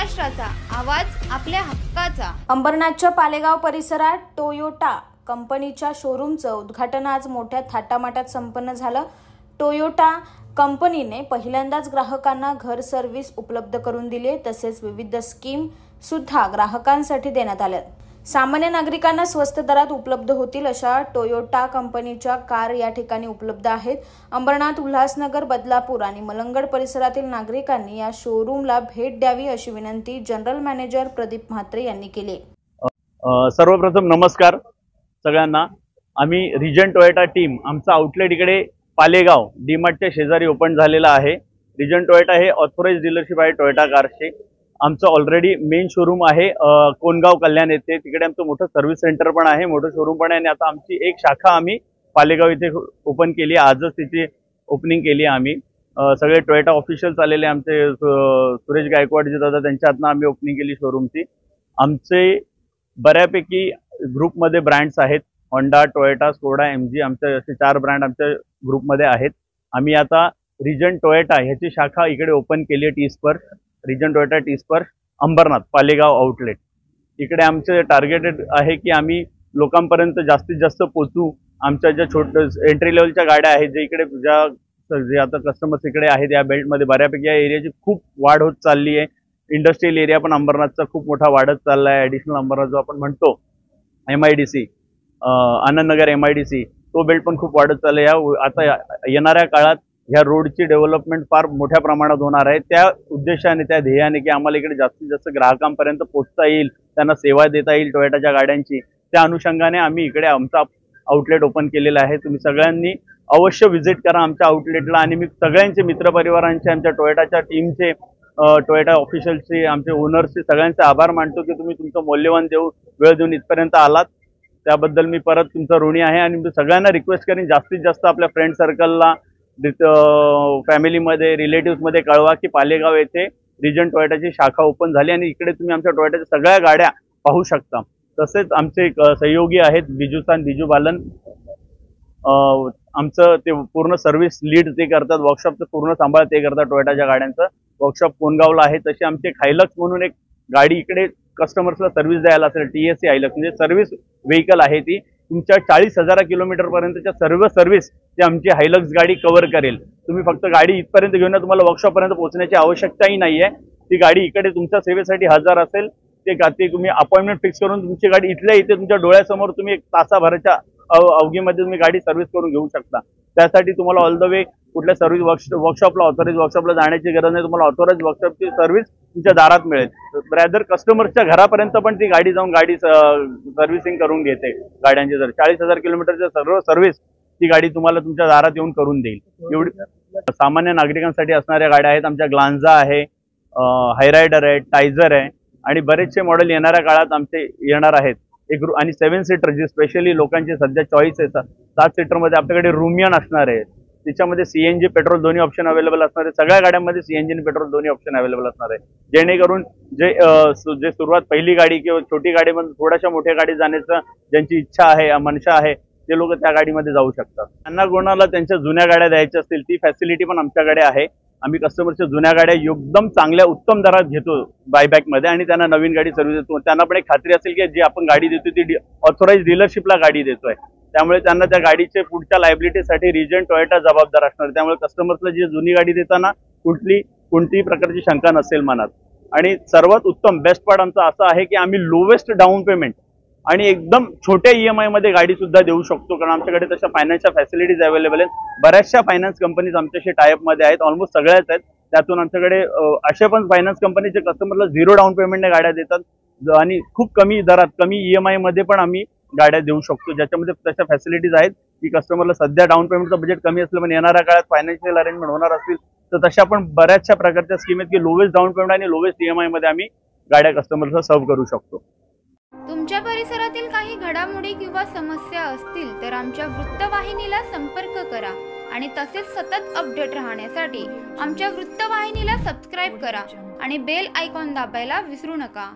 महाराष्ट्राचा आवाज आपल्या हक्काचा। अंबरनाथच्या पालेगाव परिसरात टोयोटा कंपनीच्या शोरूमचं उद्घाटन आज मोठ्या थाटामाटात संपन्न झालं। टोयोटा कंपनीने पहिल्यांदाच ग्राहकांना घर सर्व्हिस उपलब्ध करून दिली, तसेच विविध स्कीम सुद्धा ग्राहकांसाठी देण्यात आल्या। सामान्य नागरिकांना स्वस्त दरात उपलब्ध होतील अशा टोयोटा कंपनीच्या कार या ठिकाणी उपलब्ध आहेत। अंबरनाथ, उल्हासनगर, बदलापूर आणि मलंगड परिसरातील नागरिकांनी या शोरूमला भेट द्यावी अशी विनंती जनरल मॅनेजर प्रदीप म्हात्रे यांनी केली। सर्वप्रथम नमस्कार सगळ्यांना। आम्ही रिजन टोयोटा टीम आमचा आउटलेट इकडे पालेगाव डीमार्टच्या शेजारी ओपन झालेला आहे। रिजन टोयोटा हे ऑथोराइज्ड डीलरशिप आहे टोयोटा कारचे। आमचं ऑलरेडी मेन शोरूम आहे कोणगाव कल्याण येथे, तिकडे आमचं मोठं सर्व्हिस सेंटर पण आहे, मोठं शोरूम पण आहे आणि आता आमची एक शाखा आम्ही पालेगाव इथे ओपन केली। आजच तिची ओपनिंग केली आम्ही। सगळे टोयोटा ऑफिशियल्स आलेले आमचे सुरेश गायकवाड जे दादा त्यांच्या हातनं आम्ही ओपनिंग केली शोरूमची। आमचे बऱ्यापैकी ग्रुपमध्ये ब्रँड्स आहेत, होंडा, टोयोटा, स्कोडा, एमजी, आमचे असे 4 ब्रँड आमच्या ग्रुपमध्ये आहेत। आम्ही आता रिजन टोयोटा ह्याची शाखा इकडे ओपन केली आहे टी-स्पर्श, region Toyota टी-स्पर्श Ambernath Palegaon outlet. इकडे आमचे टार्गेटेड आहे की आम्ही लोकांपर्यंत जास्तीत जास्त पोहोचू। आमच्या ज्या एंट्री लेवलच्या गाड्या आहेत, जे इकडे जे आता कस्टमर्स इकडे आहेत या बेल्टमध्ये, बऱ्यापैकी या एरियाची खूप वाढ होत चालली आहे। इंडस्ट्रियल एरिया पण अंबरनाथचा खूप मोठा वाढत चालला आहे। ॲडिशनल अंबरनाथ जो आपण म्हणतो MIDC, आनंदनगर MIDC, तो बेल्ट पण खूप वाढत चालला आहे। आता येणाऱ्या काळात ह्या रोडची डेव्हलपमेंट फार मोठ्या प्रमाणात होणार आहे। त्या उद्देशाने, त्या ध्येयाने की आम्हाला इकडे जास्तीत जास्त ग्राहकांपर्यंत पोहोचता येईल, त्यांना सेवा देता येईल टोयोटाच्या गाड्यांची, त्या अनुषंगाने आम्ही इकडे आमचा आउटलेट ओपन केलेला आहे। तुम्ही सगळ्यांनी अवश्य व्हिजिट करा आमच्या आउटलेटला। आणि मी सगळ्यांचे मित्रपरिवारांचे, आमच्या टोयोटाच्या टीमचे, टोयोटा ऑफिशियल्सचे, आमचे ओनर्सचे सगळ्यांचे आभार मानतो की तुम्ही तुमचं मौल्यवान वेळ देऊन इथपर्यंत आलात, त्याबद्दल मी परत तुमचा ऋणी आहे। आणि मी सगळ्यांना रिक्वेस्ट करेन जास्तीत जास्त आपल्या फ्रेंड सर्कलला, फॅमिलीमध्ये, रिलेटिव्समध्ये कळवा की पालेगाव येथे रिजन टोयोटाची शाखा ओपन झाली आणि इकडे तुम्ही आमच्या टोयोटाच्या सगळ्या गाड्या पाहू शकता। तसेच आमचे सहयोगी आहेत बिजू बालन, आमचं ते पूर्ण सर्व्हिस लीड ते करतात, वर्कशॉपचं पूर्ण सांभाळ ते करतात टोयोटाच्या गाड्यांचं। वर्कशॉप कोणगावला आहे। तशी आमचे हायलक्स म्हणून एक गाडी इकडे कस्टमर्सला सर्व्हिस द्यायला असेल, TSC हायलक्स म्हणजे सर्व्हिस व्हेकल आहे ती। तुमच्या 40,000 किलोमीटर पर्यंतच्या सर्व सर्व्हिस ती आमची हायलक्स गाडी कव्हर करेल। तुम्ही फक्त गाडी इथपर्यंत घेऊन तुम्हाला वर्कशॉपपर्यंत पोहोचण्याची आवश्यकताही नाही आहे। ती गाडी इकडे तुमच्या सेवेसाठी हजर असेल। ते तुम्ही अपॉइंटमेंट फिक्स करून तुमची गाडी इथल्या इथे तुमच्या डोळ्यासमोर तुम्ही 1 तासाभराच्या अवधीमध्ये तुम्ही गाडी सर्व्हिस करून घेऊ शकता। त्यासाठी तुम्हाला ऑल द वे कुठल्या सर्व्हिस वर्कशॉपला, ऑथोराइज वर्कशॉपला जाण्याची गरज नाही। तुम्हाला ऑथोराइज वर्कशॉपची सर्व्हिस तुमच्या दारात मिळेल। ब्रॅदर कस्टमर्सच्या घरापर्यंत पण ती गाडी जाऊन गाडी सर्व्हिसिंग करून घेते गाड्यांची। जर 40,000 किलोमीटरच्या सर्व सर्व्हिस ती गाडी तुम्हाला तुमच्या दारात येऊन करून देईल। एवढी सामान्य नागरिकांसाठी असणाऱ्या गाड्या आहेत। आमच्या ग्लांजा आहे, हायरायडर आहे, टायझर आहे आणि बरेचसे मॉडेल येणाऱ्या काळात आमचे येणार आहेत। आणि 7 सीटर जी स्पेशली लोकांची सध्या चॉईस आहे। 7 सीटरमध्ये आपल्याकडे रुमियन असणार आहे, त्याच्यामध्ये CNG पेट्रोल दोन्ही ऑप्शन अवेलेबल असणार आहे। सगळ्या गाड्यांमध्ये CNG आणि पेट्रोल दोन्ही ऑप्शन अवेलेबल असणार आहे, जेणेकरून जे सुरुवात पहिली गाडी किंवा छोटी गाडीमध्ये थोड्याशा मोठ्या गाडी जाण्याचं ज्यांची इच्छा आहे, मनशा आहे, ते लोक त्या गाडीमध्ये जाऊ शकतात। त्यांना कोणाला त्यांच्या जुन्या गाड्या द्यायच्या असतील ती फॅसिलिटी पण आमच्याकडे आहे। आम्ही कस्टमरच्या जुन्या गाड्या एकदम चांगल्या उत्तम दरात घेतो बायबॅकमध्ये आणि त्यांना नवीन गाडी सर्व्हिस देतो। त्यांना पण एक खात्री असेल की जी आपण गाडी देतो ती ऑथोराइज्ड डीलरशिपला गाडी देतोय, त्यामुळे त्यांना त्या गाडीचे पुढच्या लायबिलिटीसाठी रिजन टोयोटा जबाबदार असणार। त्यामुळे कस्टमर्सला जी जुनी गाडी देताना कोणतीही प्रकारची शंका नसेल मनात। आणि सर्वात उत्तम बेस्ट पार्ट आमचा असा आहे की आम्ही लोवेस्ट डाऊन पेमेंट आणि एकदम छोट्या EMI मध्ये गाडी सुद्धा देऊ शकतो, कारण आमच्याकडे तशा फायनान्सच्या फॅसिलिटीज अवेलेबल आहेत। बऱ्याचशा फायनान्स कंपनीज आमच्याशी टायअप मध्ये आहेत, ऑलमोस्ट सगळ्याच आहेत। त्यातून आमच्याकडे अशा पण फायनान्स कंपनीचे कस्टमरला 0 डाऊन पेमेंटने गाड्या देतात आणि खूप कमी दरात, कमी EMI मध्ये पण आम्ही गाड्या देऊ शकतो, ज्याच्यामध्ये तशा फॅसिलिटीज आहेत की कस्टमरला सध्या डाऊन पेमेंटचं बजेट कमी असलं पण येणाऱ्या काळात फायनान्शियल अरेंजमेंट होणार असतील तर तशा पण बऱ्याचशा प्रकारच्या स्कीम आहेत की लोवेस्ट डाऊन पेमेंट आणि लोवेस्ट EMI मध्ये आम्ही गाड्या कस्टमरला सर्व्ह करू शकतो। तुमच्या परिसरातील काही घडामोडी किंवा समस्या असतील तर आमच्या वृत्तवाहिनीला संपर्क करा आणि तसेच सतत अपडेट राहण्यासाठी आमच्या वृत्तवाहिनीला सबस्क्राईब करा आणि बेल आयकॉन दाबायला विसरू नका।